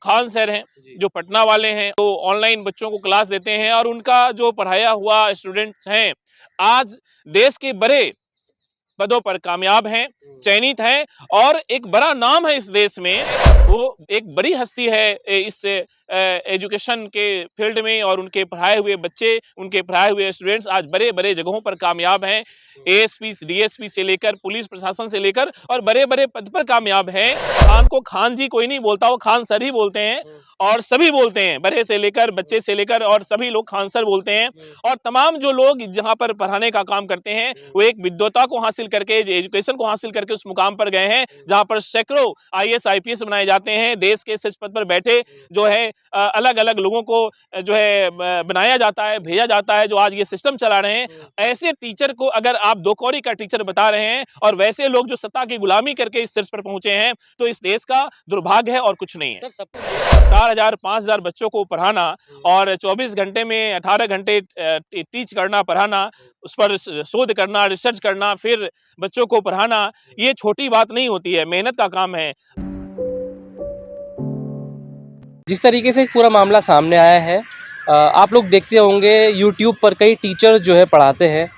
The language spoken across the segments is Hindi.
खान सर हैं जो पटना वाले हैं, तो ऑनलाइन बच्चों को क्लास देते हैं और उनका जो पढ़ाया हुआ स्टूडेंट्स हैं आज देश के बड़े पदों पर कामयाब हैं, चयनित हैं और एक बड़ा नाम है इस देश में। वो एक बड़ी हस्ती है इस एजुकेशन के फील्ड में और उनके पढ़ाए हुए बच्चे, उनके पढ़ाए हुए स्टूडेंट्स आज बड़े-बड़े जगहों पर कामयाब हैं। एएसपी, डीएसपी से लेकर पुलिस प्रशासन से लेकर और बड़े-बड़े पद पर कामयाब हैं। खान को खान जी कोई नहीं बोलता, वो खान सर ही बोलते हैं और सभी बोलते हैं, बड़े से लेकर बच्चे से लेकर और सभी लोग खान सर बोलते हैं। और तमाम जो लोग जहाँ पर पढ़ाने का काम करते हैं वो एक विद्वता को हासिल करके, एजुकेशन को हासिल करके उस मुकाम पर गए हैं जहाँ पर सैकड़ों आईएएस आईपीएस बनाए जाते हैं। देश के शीर्ष पद पर बैठे जो है अलग अलग लोगों को जो है बनाया जाता है, भेजा जाता है, जो आज ये सिस्टम चला रहे हैं। ऐसे टीचर को अगर आप दो कौड़ी का टीचर बता रहे हैं और वैसे लोग जो सत्ता की गुलामी करके इस शीर्ष पर पहुंचे हैं, तो इस देश का दुर्भाग्य है और कुछ नहीं है। 4000 5000 बच्चों को पढ़ाना और 24 घंटे में 18 घंटे टीच करना, पढ़ाना, उस पर शोध करना, रिसर्च करना, फिर बच्चों को पढ़ाना, ये छोटी बात नहीं होती है, मेहनत का काम है। जिस तरीके से पूरा मामला सामने आया है, आप लोग देखते होंगे यूट्यूब पर कई टीचर जो है पढ़ाते हैं,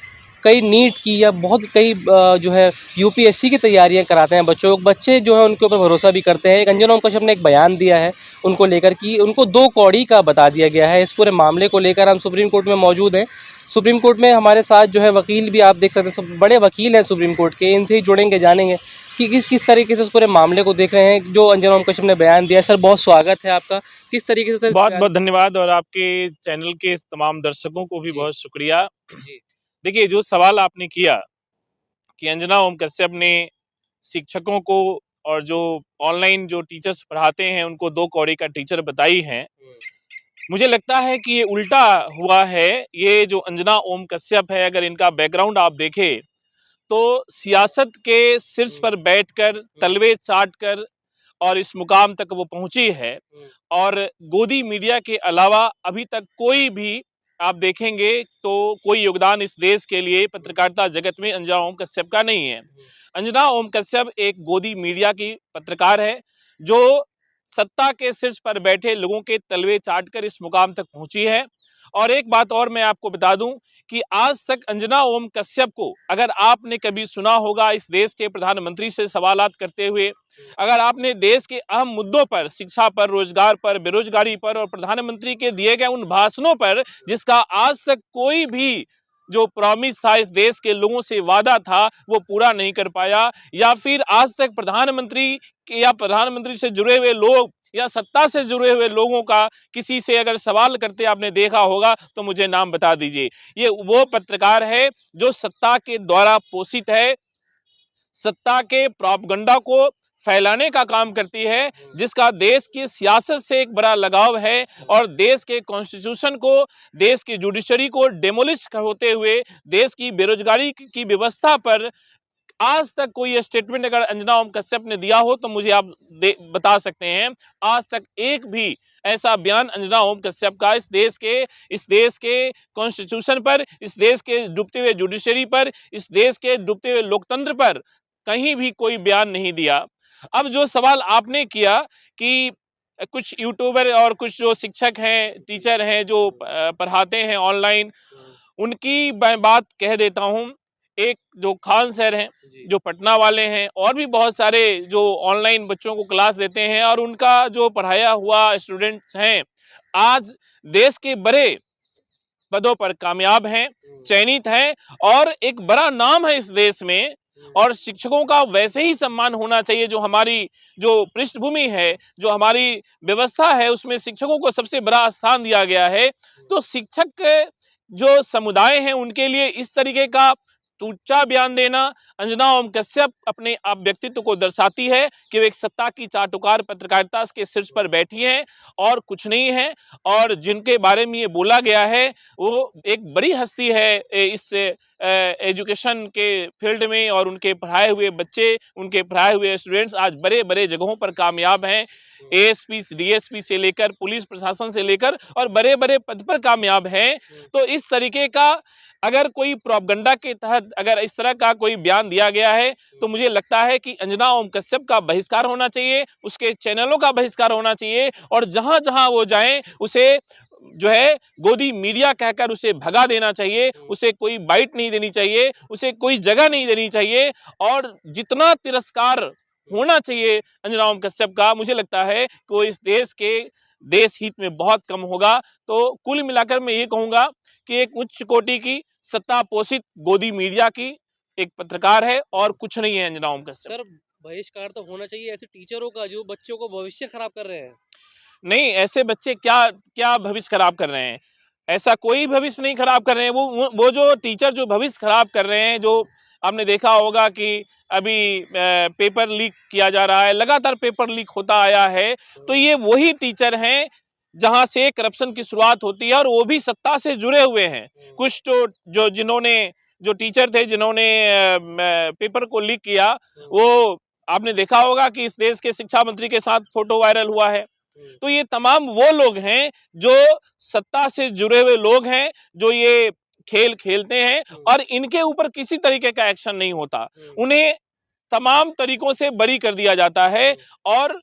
कई नीट की या बहुत कई जो है यूपीएससी की तैयारियां कराते हैं बच्चों को। बच्चे जो है उनके ऊपर भरोसा भी करते हैं। एक अंजना ओम कश्यप ने एक बयान दिया है उनको लेकर कि उनको 2 कौड़ी का बता दिया गया है। इस पूरे मामले को लेकर हम सुप्रीम कोर्ट में मौजूद हैं। सुप्रीम कोर्ट में हमारे साथ जो है वकील भी आप देख सकते हैं, सब बड़े वकील हैं सुप्रीम कोर्ट के, इनसे ही जुड़ेंगे, जानेंगे कि किस तरीके से उस पूरे मामले को देख रहे हैं जो अंजना ओम कश्यप ने बयान दिया। सर बहुत स्वागत है आपका, किस तरीके से? बहुत बहुत धन्यवाद और आपके चैनल के तमाम दर्शकों को भी बहुत शुक्रिया। देखिए, जो सवाल आपने किया कि अंजना ओम कश्यप ने शिक्षकों को और जो ऑनलाइन जो टीचर्स पढ़ाते हैं उनको 2 कौड़ी का टीचर बताई है, मुझे लगता है कि ये उल्टा हुआ है। ये जो अंजना ओम कश्यप है, अगर इनका बैकग्राउंड आप देखें तो सियासत के शीर्ष पर बैठकर तलवे चाटकर और इस मुकाम तक वो पहुंची है। और गोदी मीडिया के अलावा अभी तक कोई भी आप देखेंगे तो कोई योगदान इस देश के लिए पत्रकारिता जगत में अंजना ओम कश्यप का नहीं है। अंजना ओम कश्यप एक गोदी मीडिया की पत्रकार है जो सत्ता के शीर्ष पर बैठे लोगों के तलवे चाटकर इस मुकाम तक पहुंची है। और एक बात और मैं आपको बता दूं कि आज तक अंजना ओम कश्यप को अगर आपने कभी सुना होगा इस देश के प्रधानमंत्री से सवालात करते हुए, अगर आपने देश के अहम मुद्दों पर, शिक्षा पर, रोजगार पर, बेरोजगारी पर और प्रधानमंत्री के दिए गए उन भाषणों पर जिसका आज तक कोई भी जो प्रॉमिस था, इस देश के लोगों से वादा था, वो पूरा नहीं कर पाया, या फिर आज तक प्रधानमंत्री या प्रधानमंत्री से जुड़े हुए लोग या सत्ता से जुड़े हुए लोगों का किसी से अगर सवाल करते आपने देखा होगा तो मुझे नाम बता दीजिए। ये वो पत्रकार है जो सत्ता के द्वारा पोषित है, सत्ता के प्रोपगंडा को फैलाने का काम करती है, जिसका देश की सियासत से एक बड़ा लगाव है और देश के कॉन्स्टिट्यूशन को, देश की जुडिशरी को डेमोलिश होते हुए देश की बेरोजगारी की व्यवस्था पर आज तक कोई स्टेटमेंट अगर अंजना ओम कश्यप ने दिया हो तो मुझे आप बता सकते हैं। आज तक एक भी ऐसा बयान अंजना ओम कश्यप का इस देश के कॉन्स्टिट्यूशन पर, इस देश के डूबते हुए जुडिशरी पर, इस देश के डूबते हुए लोकतंत्र पर कहीं भी कोई बयान नहीं दिया। अब जो सवाल आपने किया कि कुछ यूट्यूबर और कुछ जो शिक्षक हैं, टीचर हैं जो पढ़ाते हैं ऑनलाइन, उनकी मैं बात कह देता हूं। एक जो खान सर हैं जो पटना वाले हैं और भी बहुत सारे जो ऑनलाइन बच्चों को क्लास देते हैं और उनका जो पढ़ाया हुआ स्टूडेंट्स हैं आज देश के बड़े पदों पर कामयाब हैं, चयनित हैं और एक बड़ा नाम है इस देश में। और शिक्षकों का वैसे ही सम्मान होना चाहिए। जो हमारी जो पृष्ठभूमि है, जो हमारी व्यवस्था है, उसमें शिक्षकों को सबसे बड़ा स्थान दिया गया है। तो शिक्षक जो समुदाय हैं उनके लिए इस तरीके का टूचा बयान देना, अंजना ओम कश्यप अपने आप व्यक्तित्व को दर्शाती है कि वो एक सत्ता की चाटुकार पत्रकारिता के शीर्ष पर बैठी है और कुछ नहीं है। और जिनके बारे में ये बोला गया है वो एक बड़ी हस्ती है इस एजुकेशन के फील्ड में और उनके पढ़ाए हुए बच्चे, उनके पढ़ाए हुए स्टूडेंट्स आज बड़े-बड़े जगहों पर कामयाब हैं। एएसपी, डीएसपी से लेकर पुलिस प्रशासन से लेकर और बड़े-बड़े पद पर कामयाब हैं। तो इस तरीके का अगर कोई प्रोपगंडा के तहत अगर इस तरह का कोई बयान दिया गया है तो मुझे लगता है कि अंजना ओम कश्यप का बहिष्कार होना चाहिए, उसके चैनलों का बहिष्कार होना चाहिए और जहां जहां वो जाएं उसे जो है गोदी मीडिया कहकर उसे भगा देना चाहिए, उसे कोई बाइट नहीं देनी चाहिए, उसे कोई जगह नहीं देनी चाहिए और जितना तिरस्कार होना चाहिए अंजना ओम कश्यप का, मुझे लगता है कि वो इस देश के देश हित में बहुत कम होगा। तो कुल मिलाकर मैं ये कहूंगा कि एक उच्च कोटि की सत्ता पोषित गोदी मीडिया की एक पत्रकार है और कुछ नहीं है अंजना ओम कश्यप। सर बहिष्कार तो होना चाहिए ऐसे टीचरों का जो बच्चों को भविष्य खराब कर रहे हैं। नहीं, ऐसे बच्चे क्या क्या भविष्य खराब कर रहे हैं? ऐसा कोई भविष्य नहीं खराब कर रहे हैं। वो जो टीचर जो भविष्य खराब कर रहे हैं, जो आपने देखा होगा कि अभी पेपर लीक किया जा रहा है, लगातार पेपर लीक होता आया है, तो ये वही टीचर हैं जहां से करप्शन की शुरुआत होती है और वो भी सत्ता से जुड़े हुए हैं। कुछ तो जो टीचर थे जिन्होंने पेपर को लीक किया, वो आपने देखा होगा कि इस देश के शिक्षा मंत्री के साथ फोटो वायरल हुआ है। तो ये तमाम वो लोग हैं जो सत्ता से जुड़े हुए लोग हैं, जो ये खेल खेलते हैं और इनके ऊपर किसी तरीके का एक्शन नहीं होता। उन्हें तमाम तरीकों से बरी कर दिया जाता है और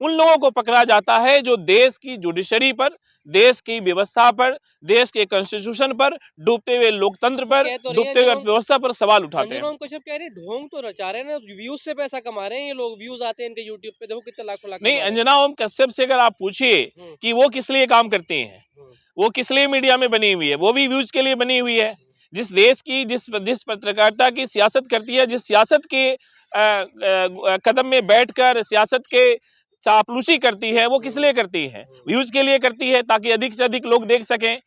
उन लोगों को पकड़ा जाता है जो देश की जुडिशरी पर, देश की व्यवस्था पर, देश के कॉन्स्टिट्यूशन पर, डूबते हुए लोकतंत्र पर, डूबते हुए अर्थव्यवस्था पर सवाल उठाते हैं। कश्यप कह रहे ढोंग तो रचा रहे हैं ना, व्यूज से पैसा कमा रहे हैं ये लोग, व्यूज आते हैं इनके यूट्यूब पे, देखो कितने लाखों लाख नहीं, अंजना ओम कश्यप से अगर आप पूछिए कि वो किस लिए काम करती हैं, वो किस लिए मीडिया में बनी हुई है, वो भी व्यूज के लिए बनी हुई है। जिस देश की जिस पत्रकारिता की सियासत करती है, जिस सियासत के कदम में बैठकर सियासत के चापलूसी करती है, वो किस लिए करती है? व्यूज के लिए करती है ताकि अधिक से अधिक लोग देख सकें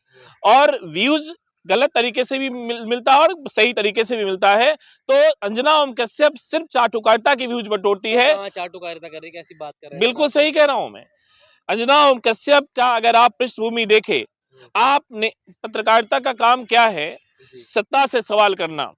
और व्यूज गलत तरीके से भी मिलता है और सही तरीके से भी मिलता है। तो अंजना ओम कश्यप सिर्फ चाटुकारिता की व्यूज बटोरती है। चाटुकारिता कर रही है, कैसी बात कर रहे हैं? बिल्कुल सही कह रहा हूं मैं। अंजना ओम कश्यप का अगर आप पृष्ठभूमि देखें, आपने पत्रकारिता का काम क्या है? सत्ता से सवाल करना।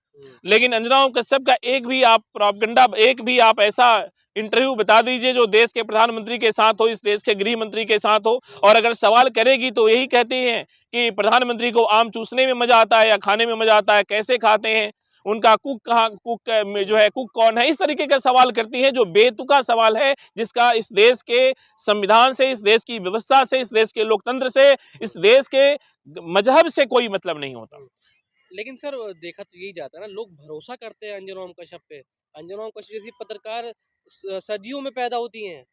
लेकिन अंजना ओम कश्यप का एक भी आप प्रोपेगेंडा, एक भी आप ऐसा इंटरव्यू बता दीजिए जो देश के प्रधानमंत्री के साथ हो, इस देश के गृह मंत्री के साथ हो, और अगर सवाल करेगी तो यही कहते हैं कि प्रधानमंत्री को आम चूसने में मजा आता है या खाने में मजा आता है, कैसे खाते हैं, उनका कुक कौन है, इस तरीके का सवाल करती है जो बेतुका सवाल है, जिसका इस देश के संविधान से, इस देश की व्यवस्था से, इस देश के लोकतंत्र से, इस देश के मजहब से कोई मतलब नहीं होता। लेकिन सर देखा तो यही जाता है ना, लोग भरोसा करते हैं अंजना ओम कश्यप पे। अंजना ओम कश्यप जैसी पत्रकार सदियों में पैदा होती हैं।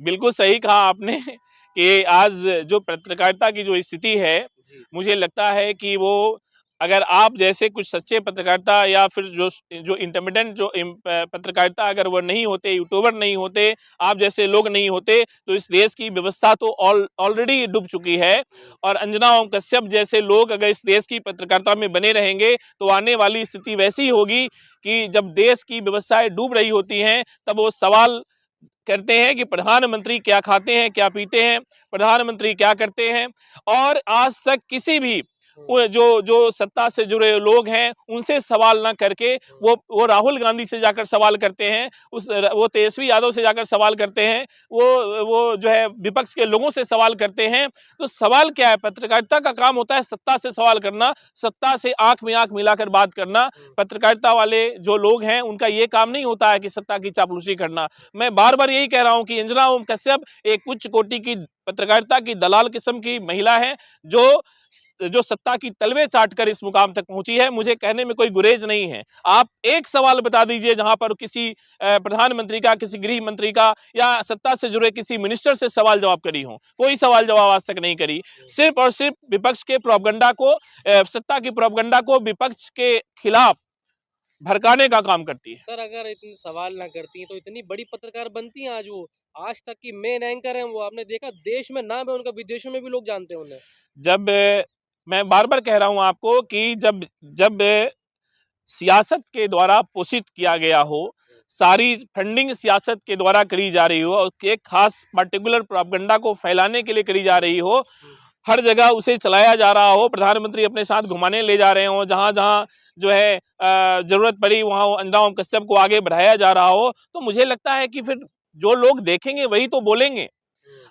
बिल्कुल सही कहा आपने कि आज जो पत्रकारिता की जो स्थिति है, मुझे लगता है कि वो अगर आप जैसे कुछ सच्चे पत्रकारिता या फिर जो इंटरमीडिएट पत्रकारिता अगर वो नहीं होते, यूट्यूबर नहीं होते, आप जैसे लोग नहीं होते, तो इस देश की व्यवस्था तो ऑलरेडी डूब चुकी है। और अंजना ओम कश्यप जैसे लोग अगर इस देश की पत्रकारिता में बने रहेंगे तो आने वाली स्थिति वैसी होगी कि जब देश की व्यवस्थाएं डूब रही होती हैं, तब वो सवाल करते हैं कि प्रधानमंत्री क्या खाते हैं, क्या पीते हैं, प्रधानमंत्री क्या करते हैं। और आज तक किसी भी जो सत्ता से जुड़े लोग हैं उनसे सवाल ना करके वो राहुल गांधी से जाकर सवाल करते हैं, वो तेजस्वी यादव से जाकर सवाल करते हैं, वो जो है विपक्ष के लोगों से सवाल करते हैं। तो सवाल क्या है? पत्रकारिता का काम होता है सत्ता से सवाल करना, सत्ता से आंख में आंख मिलाकर बात करना। पत्रकारिता वाले जो लोग हैं उनका ये काम नहीं होता है कि सत्ता की चापलूसी करना। मैं बार बार यही कह रहा हूं कि अंजना ओम कश्यप एक उच्च कोटि की पत्रकारिता की दलाल किस्म की महिला है जो सत्ता की तलवे चाटकर इस मुकाम तक पहुंची है। मुझे कहने में कोई गुरेज नहीं है। आप एक सवाल बता दीजिए जहां पर किसी प्रधानमंत्री का, किसी गृह मंत्री का या सत्ता से जुड़े किसी मिनिस्टर से सवाल जवाब करी हो। कोई सवाल जवाब आज तक नहीं करी। सिर्फ और सिर्फ विपक्ष के प्रोपगंडा को, सत्ता की प्रोपगंडा को विपक्ष के खिलाफ भड़काने का काम करती है। सर अगर इतने सवाल ना करती तो इतनी बड़ी पत्रकार बनती हैं आज वो। आज तक की मेन एंकर हैं वो, आपने देखा देश में नाम है उनका, विदेशों में भी लोग जानते हैं उन्हें। जब मैं बार बार कह रहा हूं आपको कि जब सियासत के द्वारा पोषित किया गया हो, सारी फंडिंग सियासत के द्वारा करी जा रही हो और एक खास पर्टिकुलर प्रोपगंडा को फैलाने के लिए करी जा रही हो, हर जगह उसे चलाया जा रहा हो, प्रधानमंत्री अपने साथ घुमाने ले जा रहे हो, जहां जहां जो है जरूरत पड़ी वहां अंजना ओम कश्यप को आगे बढ़ाया जा रहा हो, तो मुझे लगता है कि फिर जो लोग देखेंगे वही तो बोलेंगे।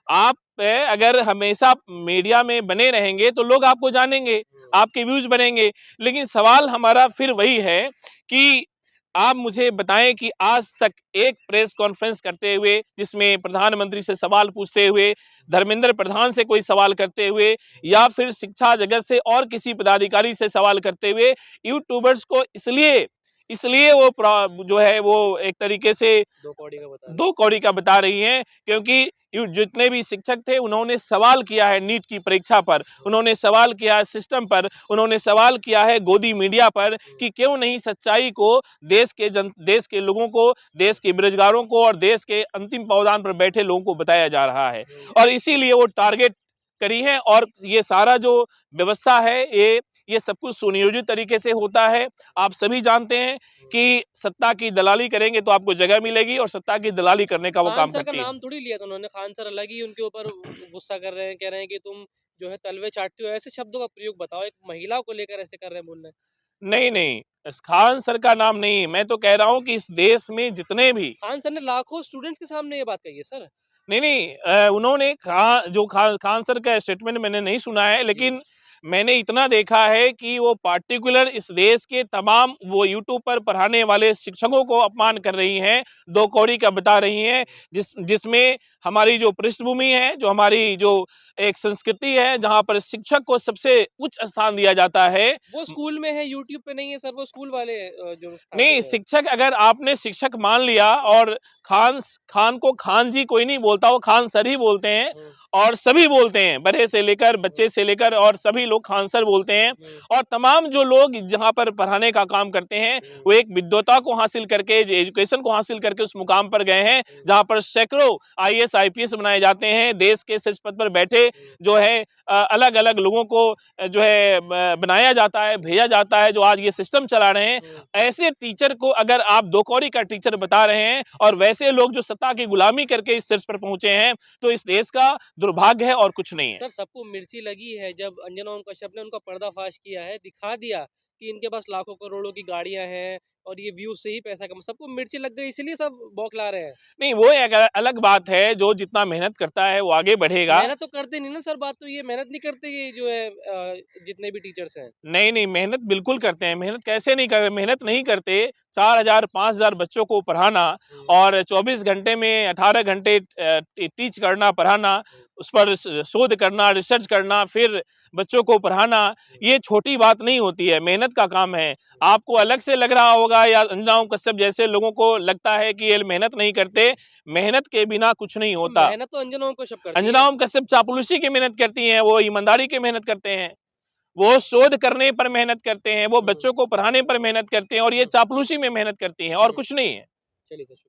आप अगर हमेशा मीडिया में बने रहेंगे तो लोग आपको जानेंगे, आपके व्यूज बनेंगे। लेकिन सवाल हमारा फिर वही है कि आप मुझे बताएं कि आज तक एक प्रेस कॉन्फ्रेंस करते हुए, जिसमें प्रधानमंत्री से सवाल पूछते हुए, धर्मेंद्र प्रधान से कोई सवाल करते हुए, या फिर शिक्षा जगत से और किसी पदाधिकारी से सवाल करते हुए, यूट्यूबर्स को इसलिए इसलिए वो जो है वो एक तरीके से दो कौड़ी का बता रही हैं, क्योंकि जितने भी शिक्षक थे उन्होंने सवाल किया है नीट की परीक्षा पर, उन्होंने सवाल किया है सिस्टम पर, उन्होंने सवाल किया है गोदी मीडिया पर कि क्यों नहीं सच्चाई को देश के लोगों को, देश के बेरोजगारों को और देश के अंतिम पावदान पर बैठे लोगों को बताया जा रहा है। और इसीलिए वो टारगेट करी है। और ये सारा जो व्यवस्था है, ये सब कुछ सुनियोजित तरीके से होता है। आप सभी जानते हैं कि सत्ता की दलाली करेंगे तो आपको जगह मिलेगी, और सत्ता की दलाली करने का वो काम करती है। नाम थोड़ी लिया था उन्होंने, खान सर अलग ही उनके ऊपर गुस्सा कर रहे हैं, कह रहे हैं कि तुम जो है तलवे चाटते हो, ऐसे शब्दों का प्रयोग बताओ, एक महिला को लेकर ऐसे कर रहे हैं बोल रहे हैं। नहीं नहीं, खान सर का नाम नहीं, मैं तो कह रहा हूं कि इस देश में जितने भी खान सर ने लाखों स्टूडेंट्स के सामने ये बात कही है सर। नहीं उन्होंने खान सर का स्टेटमेंट मैंने नहीं सुना है, लेकिन मैंने इतना देखा है कि वो पार्टिकुलर इस देश के तमाम वो यूट्यूब पर पढ़ाने वाले शिक्षकों को अपमान कर रही हैं, दो कौड़ी का बता रही हैं, जिसमें हमारी जो पृष्ठभूमि है, जो हमारी जो एक संस्कृति है, जहां पर शिक्षक को सबसे उच्च स्थान दिया जाता है। वो स्कूल में है, यूट्यूब पे नहीं है सर, वो स्कूल वाले जो नहीं, शिक्षक अगर आपने शिक्षक मान लिया, और खान को खान जी कोई नहीं बोलता, वो खान सर ही बोलते हैं, और सभी बोलते हैं, बड़े से लेकर बच्चे से लेकर, और सभी लोग खान सर बोलते हैं। और तमाम जो लोग जहां पर पढ़ाने का काम करते हैं, वो एक विद्वता को हासिल करके, एजुकेशन को हासिल करके उस मुकाम पर गए हैं जहां पर सैकड़ों IAS IPS बनाए जाते हैं। देश के शीर्ष पद पर बैठे जो है अलग अलग लोगों को जो है बनाया जाता है, भेजा जाता है, जो आज ये सिस्टम चला रहे हैं। ऐसे टीचर को अगर आप दो कौड़ी का टीचर बता रहे हैं, और वैसे लोग जो सत्ता की गुलामी करके इस शीर्ष पर पहुंचे हैं, तो इस देश का दुर्भाग्य है और कुछ नहीं है। सर सबको मिर्ची लगी है जब अंजना ओम कश्यप ने उनका पर्दाफाश किया है, दिखा दिया कि इनके पास लाखों करोड़ों की गाड़ियां हैं और ये व्यूज से ही पैसा कमा, सबको मिर्ची लग गई इसलिए सब बौखला रहे हैं। नहीं, वो एक अलग बात है, जो जितना मेहनत करता है वो आगे बढ़ेगा। मेहनत तो करते नहीं ना सर, बात तो ये मेहनत नहीं करते ये जो है जितने भी टीचर्स हैं। नहीं, मेहनत बिल्कुल करते हैं। मेहनत कैसे नहीं कर मेहनत नहीं करते। 4000 5000 बच्चों को पढ़ाना, और 24 घंटे में 18 घंटे टीच करना, पढ़ाना, उस पर शोध करना, रिसर्च करना, फिर बच्चों को पढ़ाना, ये छोटी बात नहीं होती है, मेहनत का काम है। आपको अलग से लग रहा होगा, या अंजना ओम कश्यप जैसे लोगों को लगता है कि ये मेहनत नहीं करते। मेहनत के बिना कुछ नहीं होता। मेहनत तो अंजना ओम कश्यप करती है। अंजना ओम कश्यप चापलूसी की मेहनत करती हैं, वो ईमानदारी की मेहनत करते हैं, वो शोध करने पर मेहनत करते हैं, वो बच्चों को पढ़ाने पर मेहनत करते हैं, और ये चापलूसी में मेहनत करती हैं, और कुछ नहीं है। चलिए सर।